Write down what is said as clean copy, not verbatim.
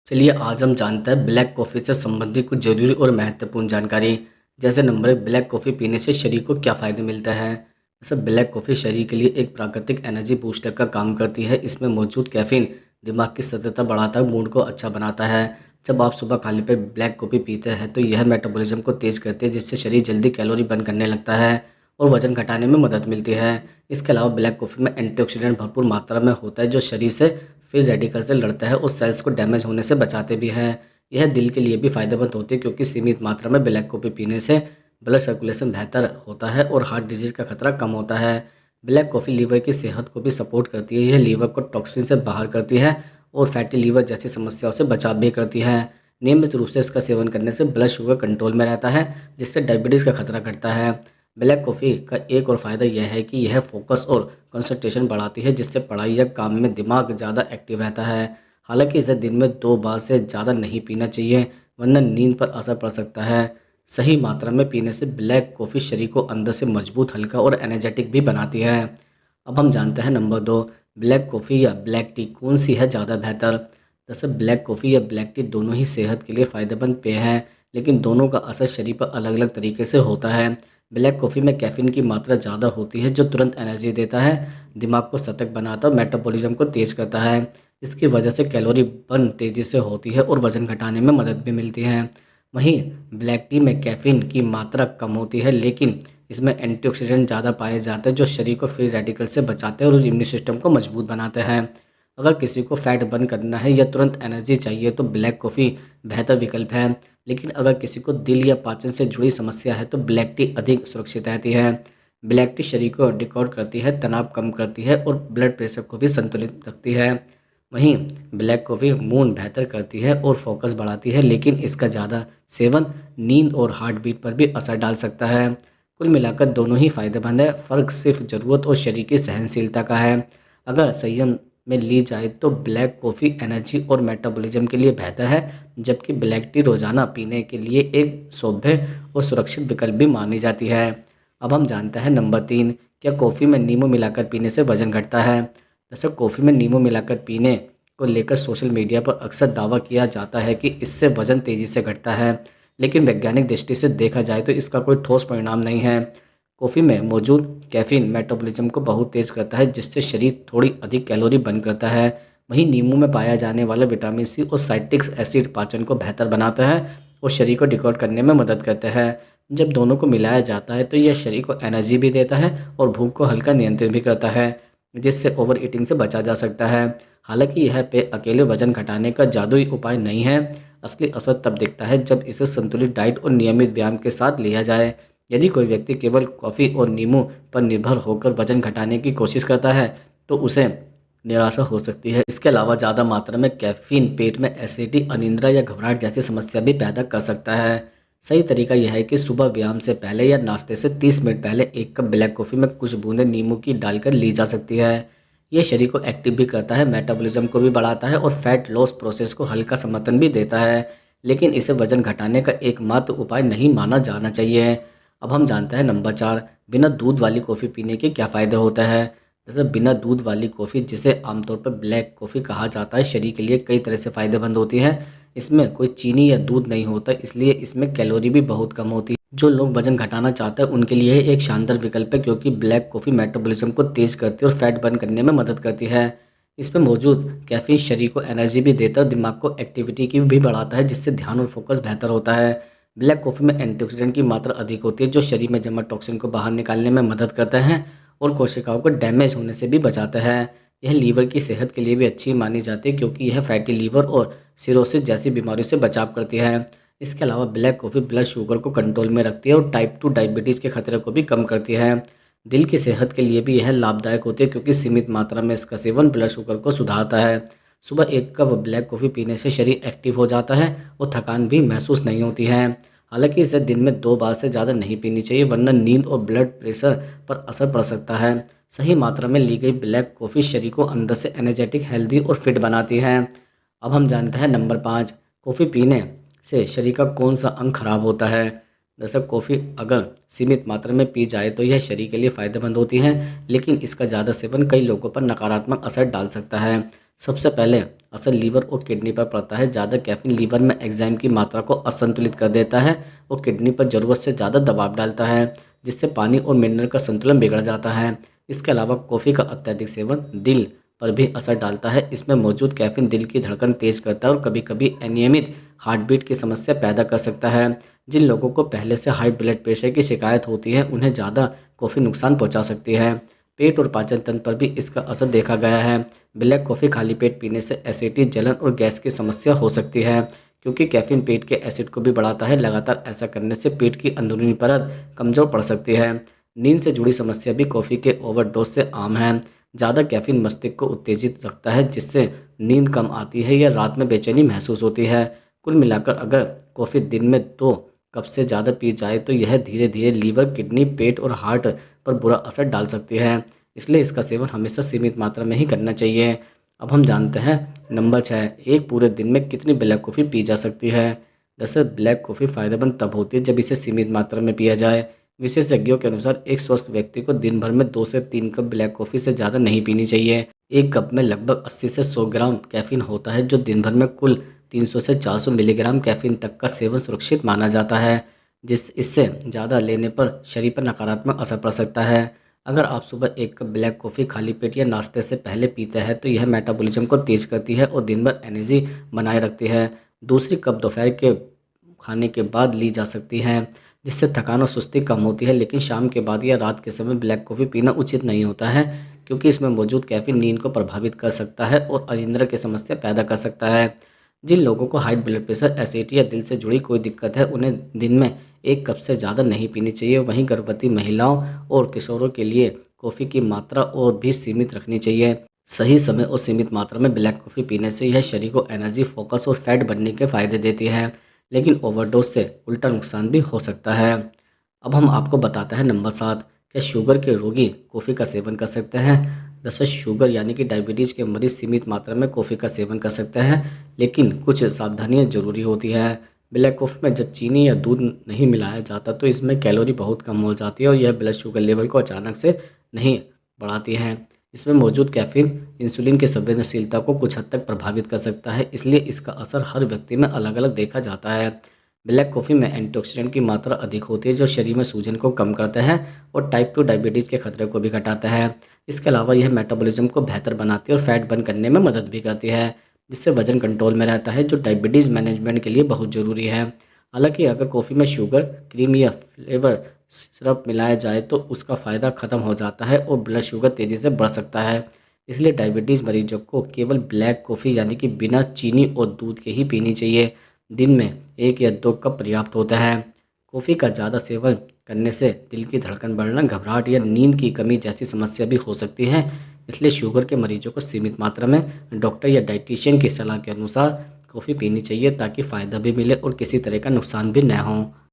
चलिए आज हम जानते हैं ब्लैक कॉफ़ी से संबंधित कुछ जरूरी और महत्वपूर्ण जानकारी। जैसे नंबर एक, ब्लैक कॉफ़ी पीने से शरीर को क्या फ़ायदे मिलते हैं। जैसे ब्लैक कॉफ़ी शरीर के लिए एक प्राकृतिक एनर्जी बूस्टर का काम करती है। इसमें मौजूद कैफीन दिमाग की सतर्कता बढ़ाता है, मूड को अच्छा बनाता है। जब आप सुबह खाली पेट ब्लैक कॉफ़ी पीते हैं तो यह मेटाबॉलिज्म को तेज़ करती है, जिससे शरीर जल्दी कैलोरी बर्न करने लगता है और वजन घटाने में मदद मिलती है। इसके अलावा ब्लैक कॉफ़ी में एंटीऑक्सीडेंट भरपूर मात्रा में होता है, जो शरीर से फ्री रेडिकल से लड़ता है और सेल्स को डैमेज होने से बचाते भी हैं। यह दिल के लिए भी फायदेमंद होती है, क्योंकि सीमित मात्रा में ब्लैक कॉफ़ी पीने से ब्लड सर्कुलेशन बेहतर होता है और हार्ट डिजीज का खतरा कम होता है। ब्लैक कॉफ़ी लीवर की सेहत को भी सपोर्ट करती है। यह लीवर को टॉक्सिन से बाहर करती है और फैटी लीवर जैसी समस्याओं से बचाव भी करती है। नियमित रूप से इसका सेवन करने से ब्लड शुगर कंट्रोल में रहता है, जिससे डायबिटीज़ का खतरा घटता है। ब्लैक कॉफ़ी का एक और फ़ायदा यह है कि यह फोकस और कंसंट्रेशन बढ़ाती है, जिससे पढ़ाई या काम में दिमाग ज़्यादा एक्टिव रहता है। हालांकि इसे दिन में 2 बार से ज़्यादा नहीं पीना चाहिए, वरना नींद पर असर पड़ सकता है। सही मात्रा में पीने से ब्लैक कॉफ़ी शरीर को अंदर से मजबूत, हल्का और एनर्जेटिक भी बनाती है। अब हम जानते हैं नंबर 2, ब्लैक कॉफ़ी या ब्लैक टी कौन सी है ज़्यादा बेहतर। जैसे ब्लैक कॉफ़ी या ब्लैक टी दोनों ही सेहत के लिए फ़ायदेमंद पेय हैं, लेकिन दोनों का असर शरीर पर अलग अलग तरीके से होता है। ब्लैक कॉफ़ी में कैफ़ीन की मात्रा ज़्यादा होती है, जो तुरंत एनर्जी देता है, दिमाग को सतर्क बनाता है और मेटाबॉलिज्म को तेज़ करता है। इसकी वजह से कैलोरी बर्न तेज़ी से होती है और वज़न घटाने में मदद भी मिलती है। वहीं ब्लैक टी में कैफ़ीन की मात्रा कम होती है, लेकिन इसमें एंटीऑक्सीडेंट ज़्यादा पाए जाते हैं, जो शरीर को फ्री रेडिकल से बचाते हैं और इम्यून सिस्टम को मजबूत बनाते हैं। अगर किसी को फैट बर्न करना है या तुरंत एनर्जी चाहिए तो ब्लैक कॉफ़ी बेहतर विकल्प है, लेकिन अगर किसी को दिल या पाचन से जुड़ी समस्या है तो ब्लैक टी अधिक सुरक्षित रहती है। ब्लैक टी शरीर को डिकॉर्ड करती है, तनाव कम करती है और ब्लड प्रेशर को भी संतुलित रखती है। वहीं ब्लैक कॉफ़ी मूड बेहतर करती है और फोकस बढ़ाती है, लेकिन इसका ज़्यादा सेवन नींद और हार्ट बीट पर भी असर डाल सकता है। कुल मिलाकर दोनों ही फायदेमंद है, फ़र्क सिर्फ ज़रूरत और शरीर की सहनशीलता का है। अगर संयम में ली जाए तो ब्लैक कॉफ़ी एनर्जी और मेटाबॉलिज्म के लिए बेहतर है, जबकि ब्लैक टी रोज़ाना पीने के लिए एक सौभ्य और सुरक्षित विकल्प भी मानी जाती है। अब हम जानते हैं नंबर 3, क्या कॉफ़ी में नींबू मिलाकर पीने से वज़न घटता है। जैसे कॉफ़ी में नींबू मिलाकर पीने को लेकर सोशल मीडिया पर अक्सर दावा किया जाता है कि इससे वज़न तेज़ी से घटता है, लेकिन वैज्ञानिक दृष्टि से देखा जाए तो इसका कोई ठोस परिणाम नहीं है। कॉफ़ी में मौजूद कैफ़ीन मेटाबॉलिज्म को बहुत तेज़ करता है, जिससे शरीर थोड़ी अधिक कैलोरी बर्न करता है। वहीं नींबू में पाया जाने वाला विटामिन सी और साइट्रिक एसिड पाचन को बेहतर बनाता है और शरीर को डिकॉर्ड करने में मदद करता है। जब दोनों को मिलाया जाता है तो यह शरीर को एनर्जी भी देता है और भूख को हल्का नियंत्रित भी करता है, जिससे ओवर ईटिंग से बचा जा सकता है। हालांकि यह पेय अकेले वजन घटाने का जादुई उपाय नहीं है। असली असर तब दिखता है जब इसे संतुलित डाइट और नियमित व्यायाम के साथ लिया जाए। यदि कोई व्यक्ति केवल कॉफ़ी और नींबू पर निर्भर होकर वजन घटाने की कोशिश करता है तो उसे निराशा हो सकती है। इसके अलावा ज़्यादा मात्रा में कैफ़ीन पेट में एसिडिटी, अनिद्रा या घबराहट जैसी समस्या भी पैदा कर सकता है। सही तरीका यह है कि सुबह व्यायाम से पहले या नाश्ते से 30 मिनट पहले 1 कप ब्लैक कॉफ़ी में कुछ बूंदें नींबू की डालकर ली जा सकती है। ये शरीर को एक्टिव भी करता है, मेटाबॉलिज्म को भी बढ़ाता है और फैट लॉस प्रोसेस को हल्का समर्थन भी देता है, लेकिन इसे वजन घटाने का एकमात्र उपाय नहीं माना जाना चाहिए। अब हम जानते हैं नंबर 4, बिना दूध वाली कॉफ़ी पीने के क्या फ़ायदे होते हैं। जैसे बिना दूध वाली कॉफ़ी, जिसे आमतौर पर ब्लैक कॉफ़ी कहा जाता है, शरीर के लिए कई तरह से फ़ायदेमंद होती है। इसमें कोई चीनी या दूध नहीं होता, इसलिए इसमें कैलोरी भी बहुत कम होती है। जो लोग वजन घटाना चाहते हैं उनके लिए एक शानदार विकल्प है, क्योंकि ब्लैक कॉफ़ी मेटाबॉलिज्म को तेज़ करती है और फैट बर्न करने में मदद करती है। इसमें मौजूद कैफीन शरीर को एनर्जी भी देता है और दिमाग को एक्टिविटी की भी बढ़ाता है, जिससे ध्यान और फोकस बेहतर होता है। ब्लैक कॉफ़ी में एंटीऑक्सीडेंट की मात्रा अधिक होती है, जो शरीर में जमा टॉक्सिन को बाहर निकालने में मदद करते हैं और कोशिकाओं को डैमेज होने से भी बचाता है। यह लीवर की सेहत के लिए भी अच्छी मानी जाती है, क्योंकि यह फैटी लीवर और सिरोसिस जैसी बीमारियों से बचाव करती है। इसके अलावा ब्लैक कॉफ़ी ब्लड शुगर को कंट्रोल में रखती है और टाइप 2 डायबिटीज़ के खतरे को भी कम करती है। दिल की सेहत के लिए भी यह लाभदायक होती है, क्योंकि सीमित मात्रा में इसका सेवन ब्लड शुगर को सुधारता है। सुबह 1 कप ब्लैक कॉफ़ी पीने से शरीर एक्टिव हो जाता है और थकान भी महसूस नहीं होती है। हालांकि इसे दिन में 2 बार से ज़्यादा नहीं पीनी चाहिए, वरना नींद और ब्लड प्रेशर पर असर पड़ सकता है। सही मात्रा में ली गई ब्लैक कॉफ़ी शरीर को अंदर से एनर्जेटिक, हेल्दी और फिट बनाती है। अब हम जानते हैं नंबर 5, कॉफ़ी पीने से शरीर का कौन सा अंग खराब होता है। दरअसल कॉफ़ी अगर सीमित मात्रा में पी जाए तो यह शरीर के लिए फ़ायदेमंद होती है, लेकिन इसका ज़्यादा सेवन कई लोगों पर नकारात्मक असर डाल सकता है। सबसे पहले असर लीवर और किडनी पर पड़ता है। ज़्यादा कैफीन लीवर में एंजाइम की मात्रा को असंतुलित कर देता है और किडनी पर ज़रूरत से ज़्यादा दबाव डालता है, जिससे पानी और मिनरल का संतुलन बिगड़ जाता है। इसके अलावा कॉफ़ी का अत्यधिक सेवन दिल पर भी असर डालता है। इसमें मौजूद कैफीन दिल की धड़कन तेज करता है और कभी कभी अनियमित हार्टबीट की समस्या पैदा कर सकता है। जिन लोगों को पहले से हाई ब्लड प्रेशर की शिकायत होती है उन्हें ज़्यादा कॉफ़ी नुकसान पहुंचा सकती है। पेट और पाचन तंत्र पर भी इसका असर देखा गया है। ब्लैक कॉफ़ी खाली पेट पीने से एसिडिटी, जलन और गैस की समस्या हो सकती है, क्योंकि कैफीन पेट के एसिड को भी बढ़ाता है। लगातार ऐसा करने से पेट की अंदरूनी परत कमज़ोर पड़ सकती है। नींद से जुड़ी समस्या भी कॉफ़ी के ओवरडोज से आम है। ज़्यादा कैफीन मस्तिष्क को उत्तेजित रखता है, जिससे नींद कम आती है या रात में बेचैनी महसूस होती है। कुल मिलाकर अगर कॉफ़ी दिन में 2 कप से ज़्यादा पी जाए तो यह धीरे धीरे लीवर, किडनी, पेट और हार्ट पर बुरा असर डाल सकती है। इसलिए इसका सेवन हमेशा सीमित मात्रा में ही करना चाहिए। अब हम जानते हैं नंबर 6, एक पूरे दिन में कितनी ब्लैक कॉफ़ी पी जा सकती है। दरअसल ब्लैक कॉफ़ी फ़ायदेमंद तब होती है जब इसे सीमित मात्रा में पिया जाए। विशेषज्ञों के अनुसार एक स्वस्थ व्यक्ति को दिन भर में 2 से 3 कप ब्लैक कॉफ़ी से ज़्यादा नहीं पीनी चाहिए। एक कप में लगभग 80 से 100 ग्राम कैफीन होता है, जो दिन भर में कुल 300 से 400 मिलीग्राम कैफीन तक का सेवन सुरक्षित माना जाता है। इससे ज़्यादा लेने पर शरीर पर नकारात्मक असर पड़ सकता है। अगर आप सुबह एक कप ब्लैक कॉफ़ी खाली पेट या नाश्ते से पहले पीते हैं तो यह मेटाबॉलिज्म को तेज़ करती है और दिन भर एनर्जी बनाए रखती है। दूसरी कप दोपहर के खाने के बाद ली जा सकती है, जिससे थकान और सुस्ती कम होती है। लेकिन शाम के बाद या रात के समय ब्लैक कॉफ़ी पीना उचित नहीं होता है, क्योंकि इसमें मौजूद कैफीन नींद को प्रभावित कर सकता है और अनिद्रा की समस्या पैदा कर सकता है। जिन लोगों को हाई ब्लड प्रेशर, एसिडिटी या दिल से जुड़ी कोई दिक्कत है उन्हें दिन में 1 कप से ज़्यादा नहीं पीनी चाहिए। वहीं गर्भवती महिलाओं और किशोरों के लिए कॉफ़ी की मात्रा और भी सीमित रखनी चाहिए। सही समय और सीमित मात्रा में ब्लैक कॉफ़ी पीने से यह शरीर को एनर्जी, फोकस और फैट बनने के फ़ायदे देती है, लेकिन ओवरडोज से उल्टा नुकसान भी हो सकता है। अब हम आपको बताते हैं नंबर 7, क्या शुगर के रोगी कॉफ़ी का सेवन कर सकते हैं। दरअसल शुगर यानी कि डायबिटीज़ के मरीज सीमित मात्रा में कॉफ़ी का सेवन कर सकते हैं, लेकिन कुछ सावधानियां जरूरी होती है। ब्लैक कॉफ़ी में जब चीनी या दूध नहीं मिलाया जाता तो इसमें कैलोरी बहुत कम हो जाती है और यह ब्लड शुगर लेवल को अचानक से नहीं बढ़ाती है। इसमें मौजूद कैफीन इंसुलिन की संवेदनशीलता को कुछ हद तक प्रभावित कर सकता है, इसलिए इसका असर हर व्यक्ति में अलग अलग देखा जाता है। ब्लैक कॉफ़ी में एंटीऑक्सीडेंट की मात्रा अधिक होती है, जो शरीर में सूजन को कम करता है और टाइप 2 डायबिटीज़ के खतरे को भी घटाता है। इसके अलावा यह मेटाबॉलिज्म को बेहतर बनाती है और फैट बर्न करने में मदद भी करती है, जिससे वजन कंट्रोल में रहता है, जो डायबिटीज़ मैनेजमेंट के लिए बहुत ज़रूरी है। हालांकि अगर कॉफ़ी में शुगर, क्रीम या फ्लेवर सिरप मिलाया जाए तो उसका फ़ायदा ख़त्म हो जाता है और ब्लड शुगर तेज़ी से बढ़ सकता है। इसलिए डायबिटीज़ मरीजों को केवल ब्लैक कॉफ़ी यानी कि बिना चीनी और दूध के ही पीनी चाहिए। दिन में 1 या 2 कप पर्याप्त होता है। कॉफ़ी का ज़्यादा सेवन करने से दिल की धड़कन बढ़ना, घबराहट या नींद की कमी जैसी समस्या भी हो सकती है। इसलिए शुगर के मरीजों को सीमित मात्रा में डॉक्टर या डाइटिशियन की सलाह के अनुसार कॉफ़ी पीनी चाहिए, ताकि फ़ायदा भी मिले और किसी तरह का नुकसान भी न हो।